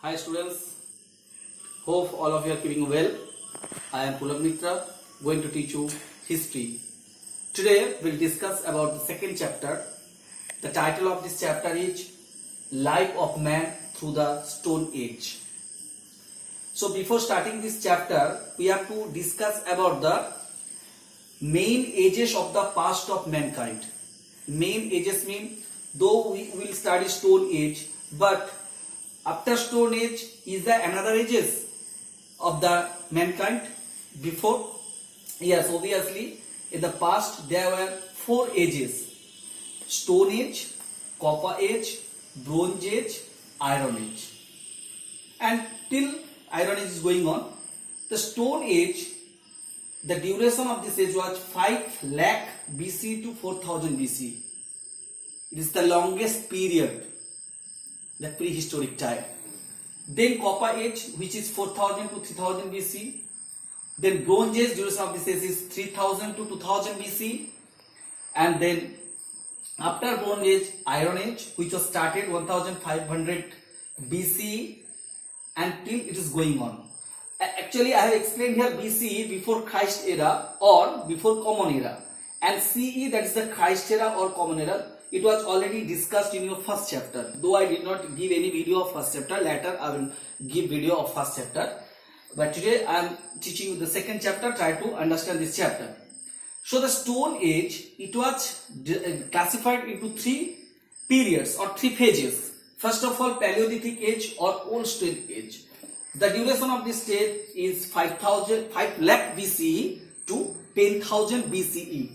Hi students, hope all of you are keeping well. I am Pulak Mitra, going to teach you history. Today we'll discuss about the second chapter. The title of this chapter is Life of Man through the Stone Age. So before starting this chapter, we have to discuss about the main ages of the past of mankind. Main ages mean, though we will study Stone Age, but after Stone Age, is there another ages of the mankind before? Yes, obviously, in the past there were 4 ages: Stone Age, Copper Age, Bronze Age, Iron Age. And till Iron Age is going on, the Stone Age, the duration of this age was 5 lakh BC to 4000 BC. It is the longest period, the prehistoric time. Then Copper Age, which is 4000 to 3000 BC. Then Bronze Age, duration of this age is 3000 to 2000 BC. And then after Bronze Age, Iron Age, which was started 1500 BC until it is going on. Actually, I have explained here BCE, before Christ era or before Common Era, and CE, that is the Christ era or Common Era. It was already discussed in your first chapter. Though I did not give any video of first chapter, later I will give video of first chapter. But today I am teaching you the second chapter. Try to understand this chapter. So the Stone Age, it was classified into 3 periods or 3 phases. First of all, Paleolithic Age or Old Stone Age. The duration of this stage is 5 lakh BCE to 10,000 BCE.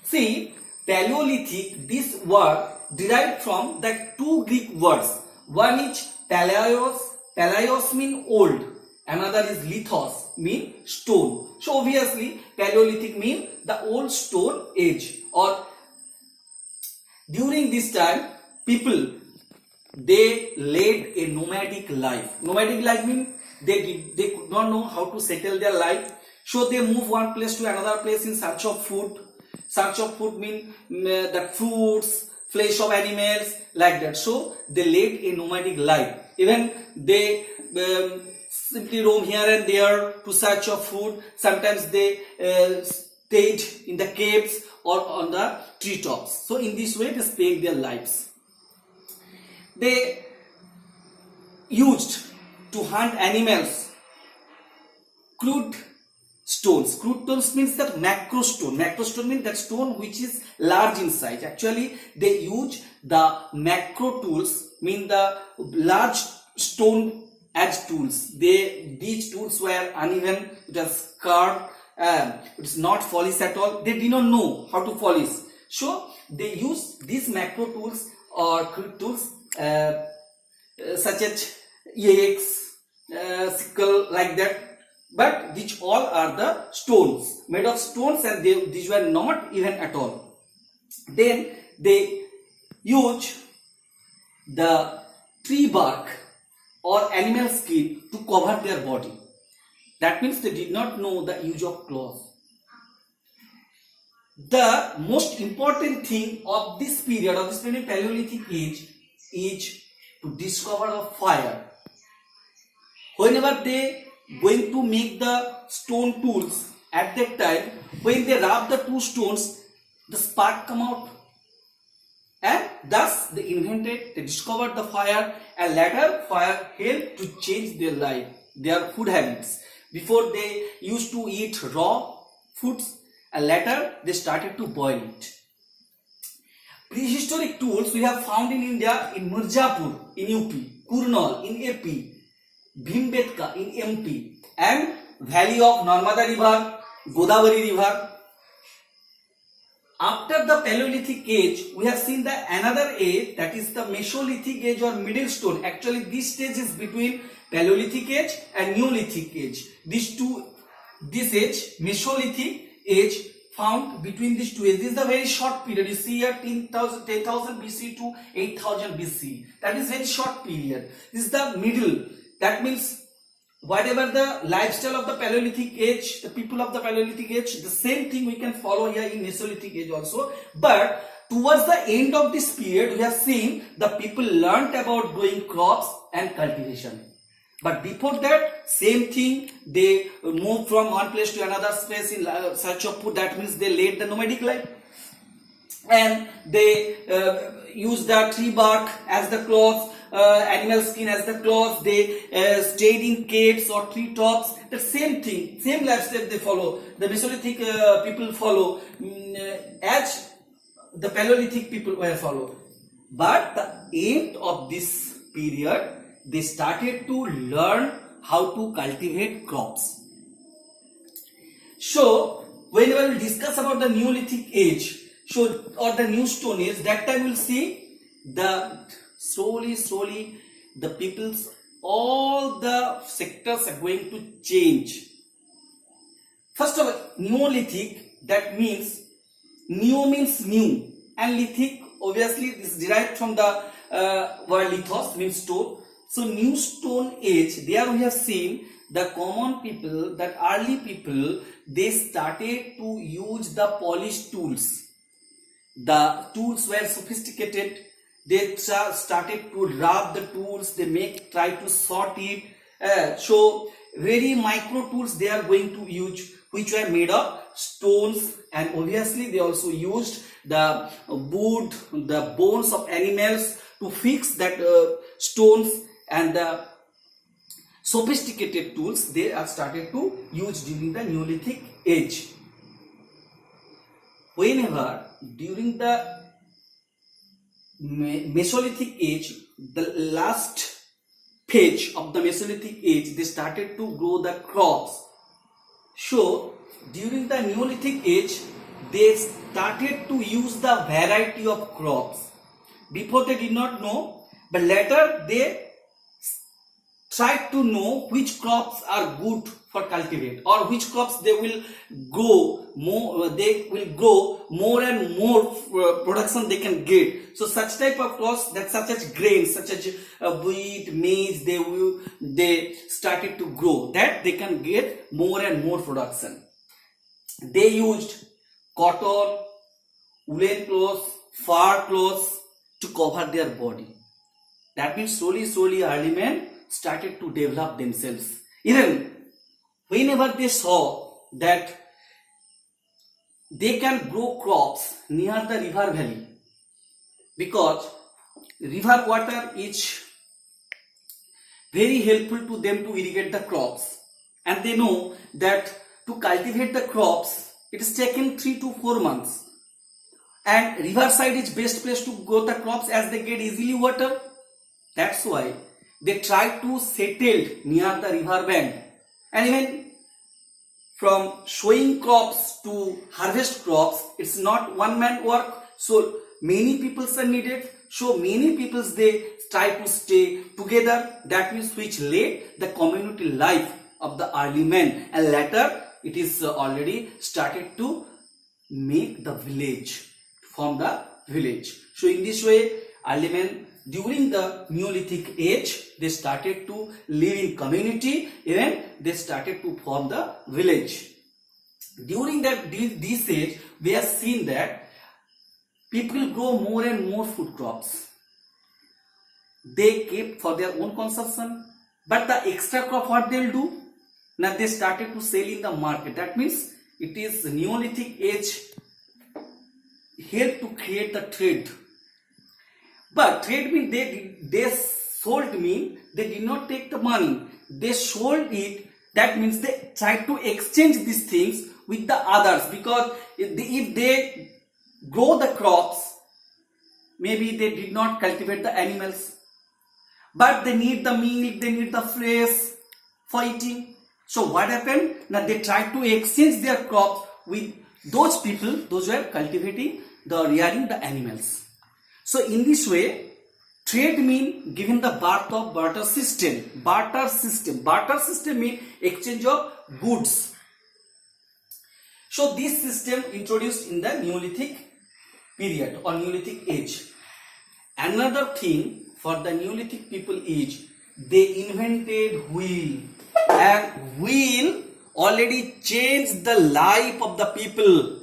See, Paleolithic, this word derived from the 2 Greek words. One is Palaios, Palaios mean old. Another is Lithos, mean stone. So obviously, Paleolithic mean the old stone age. Or during this time, people, they led a nomadic life. Nomadic life means they could not know how to settle their life. So they move one place to another place in search of food. Search of food means the fruits, flesh of animals, like that. So they led a nomadic life. Even they simply roam here and there to search of food. Sometimes they stayed in the caves or on the treetops. So in this way they spent their lives. They used to hunt animals. Crude stones. Crude stones means that macro stone. Macro stone means that stone which is large in size. Actually, they use the macro tools, mean the large stone as tools. These tools were uneven, it was carved, it is not polished at all. They did not know how to polish. So they use these macro tools or crude tools such as axe, sickle, like that. But which all are the stones, made of stones, and these were not even at all. Then they use the tree bark or animal skin to cover their body. That means they did not know the use of cloth. The most important thing of this period, of this Paleolithic age, is to discover a fire. Whenever they going to make the stone tools, at that time, when they rub the 2 stones, the spark come out, and thus they discovered the fire, and later fire helped to change their life, their food habits. Before they used to eat raw foods, and later they started to boil it. Prehistoric tools we have found in India in Mirzapur in UP, Kurnool in AP, Bhimbetka in MP, and valley of Narmada river, Godavari river. After the Paleolithic age, we have seen the another age, that is the Mesolithic age or Middle Stone. Actually, this stage is between Paleolithic age and Neolithic age. This age, Mesolithic age, found between these 2 ages. This is a very short period. You see here 10,000 BC to 8000 BC. That is very short period. This is the middle. That means whatever the lifestyle of the Paleolithic age, the people of the Paleolithic age, the same thing we can follow here in Mesolithic age also. But towards the end of this period, we have seen the people learnt about growing crops and cultivation. But before that, same thing, they moved from one place to another place in search of food. That means they led the nomadic life. And they used the tree bark as the clothes, animal skin as the clothes. They stayed in caves or tree tops. The same thing, same lifestyle they follow. The Mesolithic people follow as the Paleolithic people were followed. But the end of this period, they started to learn how to cultivate crops. So whenever we discuss about the Neolithic age, or the New Stone Age, that time we'll see the slowly the people's, all the sectors are going to change. First of all, Neolithic, that means neo means new, and lithic obviously is derived from the word lithos, means stone. So New Stone Age, there we have seen the common people, that early people, they started to use the polished tools. The tools were sophisticated. They started to rub the tools. They try to sort it. So very micro tools they are going to use, which were made of stones, and obviously they also used the wood, the bones of animals to fix that stones, and the sophisticated tools they are started to use during the Neolithic age. Whenever during the Mesolithic age, the last phase of the Mesolithic age, they started to grow the crops. So during the Neolithic age, they started to use the variety of crops. Before they did not know, but later they tried to know which crops are good for cultivate, or which crops they will grow more. They will grow more and more production they can get. So such type of crops, that such as grains, such as wheat, maize, they started to grow, that they can get more and more production. They used cotton, woolen clothes, fur clothes to cover their body. That means slowly early men started to develop themselves. Even whenever they saw that they can grow crops near the river valley, because river water is very helpful to them to irrigate the crops, and they know that to cultivate the crops it is taken 3 to 4 months, and riverside is best place to grow the crops as they get easily water. That's why they try to settle near the river bank. And even from sowing crops to harvest crops, it's not one man work, so many people are needed. So many people they try to stay together. That means which led the community life of the early men, and later it is already started to make the village, form the village. So in this way, early men during the Neolithic age, they started to live in community, even they started to form the village. During this age, we have seen that people grow more and more food crops. They keep for their own consumption, but the extra crop what they will do? Now they started to sell in the market. That means it is Neolithic age helped to create the trade. But trade means they sold mean they did not take the money. They sold it. That means they tried to exchange these things with the others, because if they grow the crops, maybe they did not cultivate the animals, but they need the milk, they need the flesh for eating. So what happened? Now they tried to exchange their crops with those people, those who are cultivating rearing the animals. So in this way, trade mean given the birth of barter system. Barter system mean exchange of goods. So this system introduced in the Neolithic period or Neolithic age. Another thing for the Neolithic people age, they invented wheel, and wheel already changed the life of the people.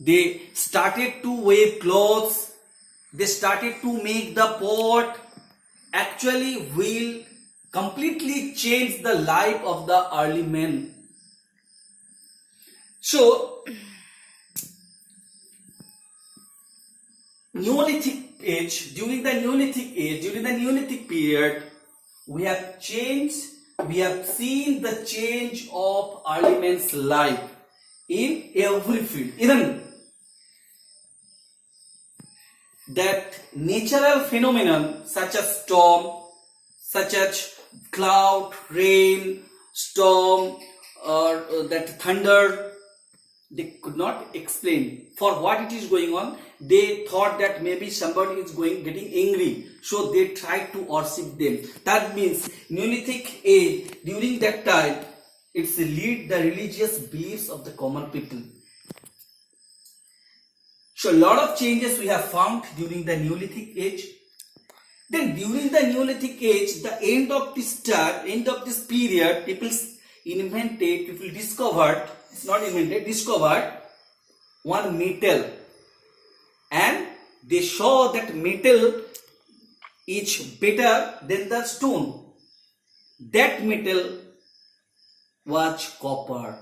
They started to weave clothes. They started to make the pot. Actually, wheel completely changed the life of the early men. So, Neolithic age, during the Neolithic period, we have seen the change of early man's life in every field. Even that natural phenomenon such as storm, such as cloud, rain, storm, or that thunder, they could not explain for what it is going on. They thought that maybe somebody is getting angry, so they tried to worship them. That means Neolithic age, during that time, it's lead the religious beliefs of the common people. So a lot of changes we have found during the Neolithic age. Then during the Neolithic age, the end of this period, people discovered one metal, and they saw that metal is better than the stone. That metal was copper.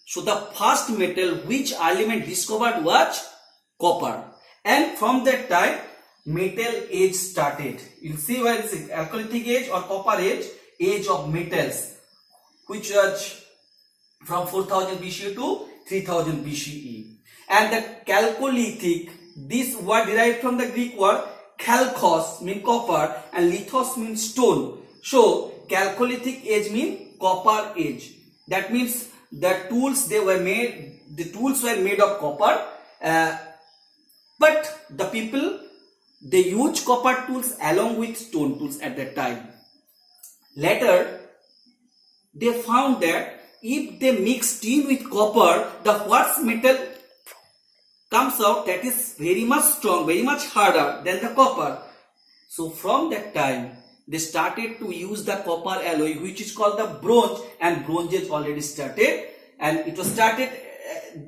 So the first metal which element discovered was copper, and from that time metal age started. You see where is it, Chalcolithic age or copper age of metals, which was from 4000 BCE to 3000 BCE. And the Chalcolithic, this word derived from the Greek word chalkos, mean copper, and lithos means stone. So Chalcolithic age mean copper age. That means the tools were made of copper, but the people, they used copper tools along with stone tools at that time. Later, they found that if they mix tin with copper, the quartz metal comes out that is very much strong, very much harder than the copper. So from that time, they started to use the copper alloy, which is called the bronze, and bronze age already started, and it was started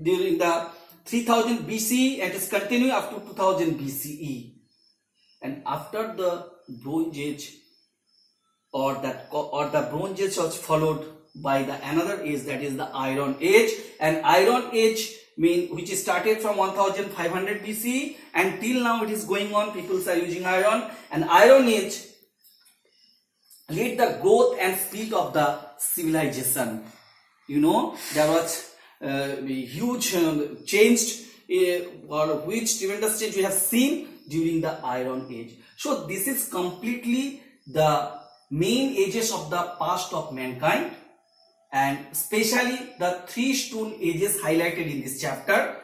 during the 3000 BCE and it is continuing up to 2000 BCE. And after the Bronze Age, or the Bronze Age was followed by the another age, that is the Iron Age. And Iron Age which started from 1500 BCE and till now it is going on. People are using iron, and Iron Age led the growth and speed of the civilization. You know, there was a huge change, which tremendous change we have seen during the Iron Age. So this is completely the main ages of the past of mankind, and especially the three stone ages highlighted in this chapter: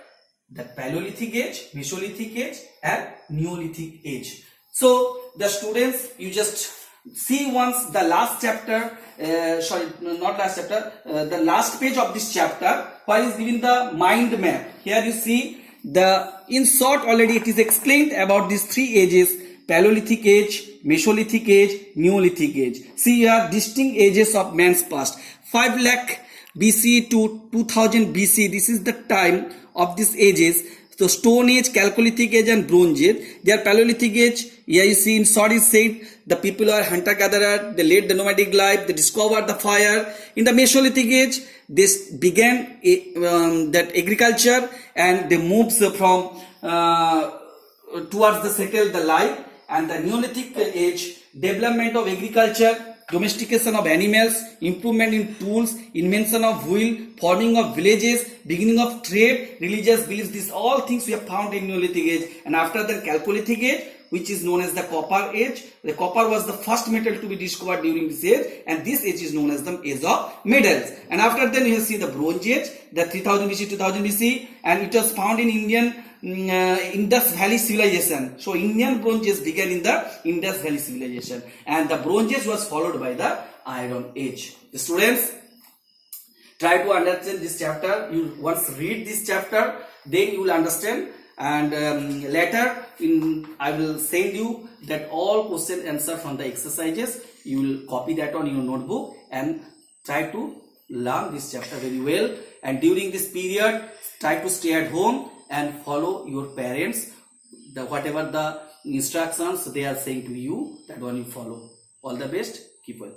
the Paleolithic age, Mesolithic age, and Neolithic age. So the students, you just see once the last chapter, the last page of this chapter, where is given the mind map. Here you see in short already it is explained about these three ages: Paleolithic age, Mesolithic age, Neolithic age. See here distinct ages of man's past. 5 lakh BC to 2000 BC, this is the time of these ages. So Stone Age, Chalcolithic age, and Bronze Age. Their Paleolithic age, here you see in short is said the people are hunter-gatherer, they led the nomadic life, they discovered the fire. In the Mesolithic age, this began that agriculture, and they moved from towards the settled the life. And the Neolithic age, development of agriculture, domestication of animals, improvement in tools, invention of wheel, forming of villages, beginning of trade, religious beliefs. These all things we have found in Neolithic age. And after the Chalcolithic age, which is known as the Copper age, the copper was the first metal to be discovered during this age, and this age is known as the age of metals. And after then you have seen the Bronze Age, the 3000 BC, 2000 BC, and it was found in Indian Indus Valley civilization. So Indian Bronze Age began in the Indus Valley civilization, and the Bronze Age was followed by the Iron Age. The students, try to understand this chapter. You once read this chapter, then you will understand. And later I will send you that all question answer from the exercises. You will copy that on your notebook and try to learn this chapter very well. And during this period, try to stay at home and follow your parents. Whatever the instructions they are saying to you, that one you follow. All the best. Keep well.